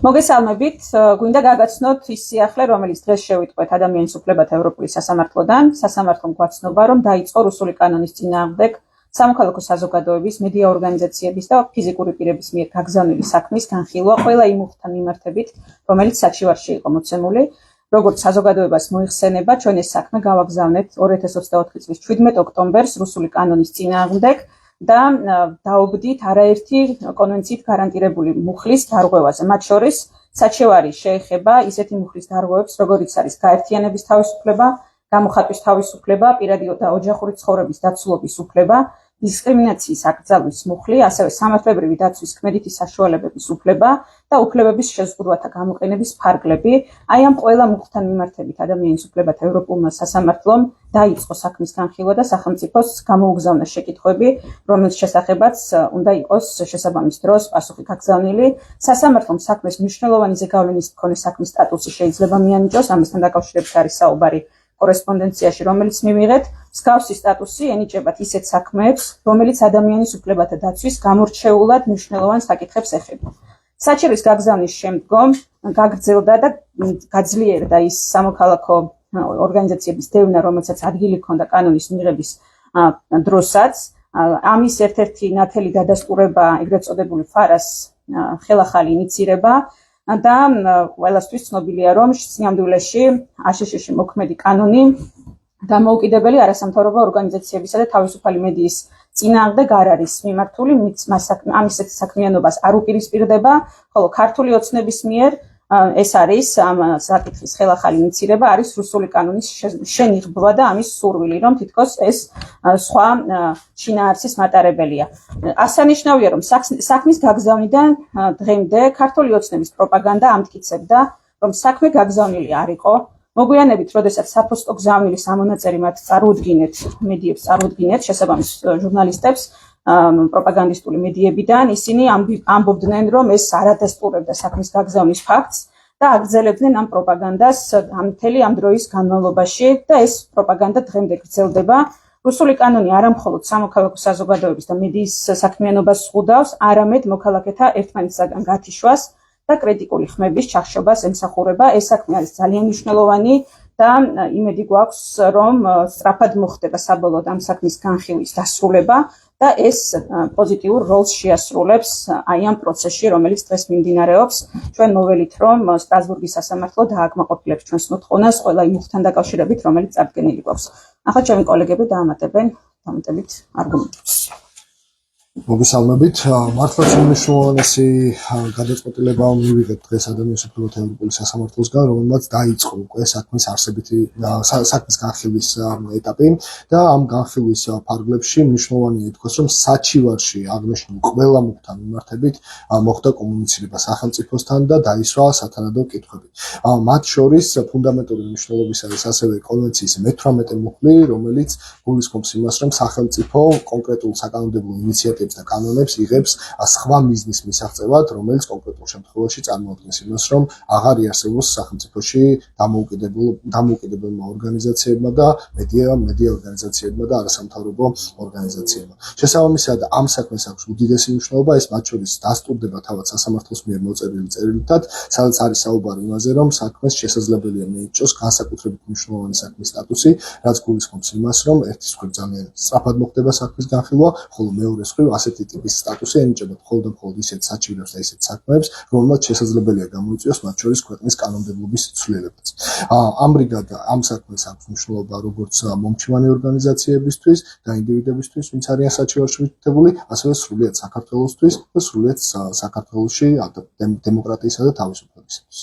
მოგესალმებით, გვინდა გაგაცნოთ ის სიახლე, რომელიც დღეს შევიტყვეთ ადამიანის უფლებათა ევროპული სასამართლოდან. სასამართლომ გვაცნობა, რომ დაიწყო რუსული კანონის წინააღმდეგ სამოქალაქო საზოგადოების, მედია ორგანიზაციების და ფიზიკური პირების მიერ გაგზავნილი საქმის განხილვა ყველა იმ უხთან მიმართებით, რომელიც საჩივარში იყო მოცემული. როგორც საზოგადოებას მოიხსენება, ჩვენ ეს საქმე გავაგზავნეთ 2024 წლის 17 ოქტომბერს რუსული კანონის წინააღმდეგ და დაობდით არაერთი კონვენციით გარანტირებული მუხლის დარღვევაზე. მათ შორის საჩივარი შეეხება ისეთი მუხლის დარღვევებს, როგორიც არის გაერთიანების თავისუფლება, გამოხატვის თავისუფლება, პირადი და ოჯახური ცხოვრების დაცულობის უფლება, დისკრიმინაციის აკრძალვის მუხლი, ასევე სამართლებრივი დაცვის ქმედითი საშუალებების უფლება და უფლებების შეზღუდვათა გამოყენების ფარგლები. აი ამ ყველა მუხლთან მიმართებით ადამიანის უფლებათა ევროპულმა სასამართლომ დაიწყო საქმის განხილვა და სახელმწიფოს გამოუგზავნა შეკითხვები, რომელთა შესახებაც უნდა იყოს შესაბამის დროს პასუხი გაგზავნილი. სასამართლომ საქმეს მნიშვნელოვანი ზეგავლენის მქონე საქმის სტატუსი შეიძლება მიანიჭოს, ამასთან დაკავშირებით არის საუბარი კორესპონდენციაში, რომელიც მივიღეთ. მსგავსი სტატუსი ენიჭებათ ისეთ საქმეებს, რომელიც ადამიანის უფლებათა დაცვის გამორჩეულად მნიშვნელოვან საკითხებს ეხება. საჩივრის გაგზავნის შემდგომ გაგრძელდა და გაძლიერდა ის სამოქალაქო ორგანიზაციების დევნა, რომელსაც ადგილი ჰქონდა კანონის მიღების დროსაც. ამის ერთ-ერთი ნათელი დადასტურება ეგრეთ წოდებული ფარას ხელახალი ინიცირება და ყველასთვის ცნობილია, რომ სინამდვილეში აშშ-ში მოქმედი კანონი დამოუკიდებელი არასამთავრობო ორგანიზაციებისა და თავისუფალი მედიის წინააღმდეგ არ არის მიმართული, ამის საქმიანობას არ უპირისპირდება, ხოლო ქართული ოცნების მიერ ეს არის ამ საკითხის ხელახალი ინიცირება, არის რუსული კანონის შენიღბვა და ამის სურვილი, რომ თითქოს ეს სხვა შინაარსის მატარებელია. ასანიშნავია, რომ საქმის გაგზავნიდან დღემდე ქართული ოცნების პროპაგანდა ამტკიცებდა, რომ საქმე გაგზავნილი არ იყო. მოგვიანებით, როდესაც საფოსტო გზავნილი სამონაწერი მათ წარუდგინეთ, მედიებს წარუდგინეთ, შესაბამის ჟურნალისტებს პროპაგანდისტული მედიებიდან, ისინი ამბობდნენ, რომ ეს არ ადასტურებდა საქმის გაგზავნის ფაქტს და აგრძელებდნენ ამ პროპაგანდას მთელი ამ დროის განმავლობაში და ეს პროპაგანდა დღემდე გრძელდება. რუსული კანონი არა მხოლოდ სამოქალაქო საზოგადოების და მედიის საქმიანობას ზღუდავს, არამედ მოქალაქეთა ერთმანეთისაგან გათიშვას და კრიტიკული ხმების ჩახშობას ემსახურება. ეს საქმე არის ძალიან მნიშვნელოვანი და იმედი გვაქვს, რომ სწრაფად მოხდება საბოლოოდ ამ საქმის განხილვის დასრულება და ეს პოზიტიურ როლს შეასრულებს აი ამ პროცესში, რომელიც დღეს მიმდინარეობს. ჩვენ მოველით, რომ სტრასბურგის სასამართლო დააკმაყოფილებს ჩვენს მოთხოვნას ყველა იმ უხთან დაკავშირებით, რომელიც წარდგენილი გვაქვს. ახლა ჩემი კოლეგები დაამატებენ დამატებით არგუმენტებს. მოგესალმებით, მართლაც უმნიშვნელოვანესი გადაწყვეტილება მივიღეთ დღეს ადამიანის უფლებათა ევროპული სასამართლოსგან, რომელმაც დაიწყო უკვე საქმის განხილვის ეტაპი და ამ განხილვის ფარგლებში მნიშვნელოვანია ითქვას, რომ საჩივარში აღნიშნულ ყველა მუხლთან მიმართებით მოხდა კომუნიცირება სახელმწიფოსთან და დაისვა სათანადო კითხვები. მათ შორის ფუნდამენტური მნიშვნელობის არის ასევე კონვენციის მე-18 მუხლი, რომელიც გულისხმობს იმას, რომ სახელმწიფო კონკრეტულ საკანონმდებლო ინიციატივას და კანონებს იღებს სხვა მიზნის მისაღწევად, რომელიც კონკრეტულ შემთხვევაში წარმოადგენს იმას, რომ აღარ იარსებობს სახელმწიფოში დამოუკიდებელმა ორგანიზაციებმა და მედია ორგანიზაციებმა და არასამთავრობო ორგანიზაციებმა. შესაბამისად, ამ საქმეს აქვს უდიდესი მნიშვნელობა, ეს მათ შორის დასტურდება თავად სასამართლოს მიერ მოწერილი წერილითაც, სადაც არის საუბარი იმაზე, რომ საქმეს შესაძლებელია მიენიჭოს განსაკუთრებით მნიშვნელოვანი საქმის სტატუსი, რაც გულისხმობს იმას, რომ ერთის მხრივ ძალიან სწრაფად მოხდება საქმის განხილვა, ხოლო მეორეს მხრივ ასეთი ტიპის სტატუსი ენიჭება მხოლოდ და მხოლოდ ისეთ საჩივრებს და ისეთ საქმეებს, რომელმაც შესაძლებელია გამოიწვიოს მათ შორის ქვეყნის კანონმდებლობის ცვლილებაც. ამრიგად ამ საქმეს აქვს მნიშვნელობა როგორც მომჩივანი ორგანიზაციებისთვის და ინდივიდებისთვის, ვინც არიან საჩივარში მითითებული, ასევე სრულიად საქართველოსთვის და სრულიად საქართველოში დემოკრატიისა და თავისუფლებისათვის.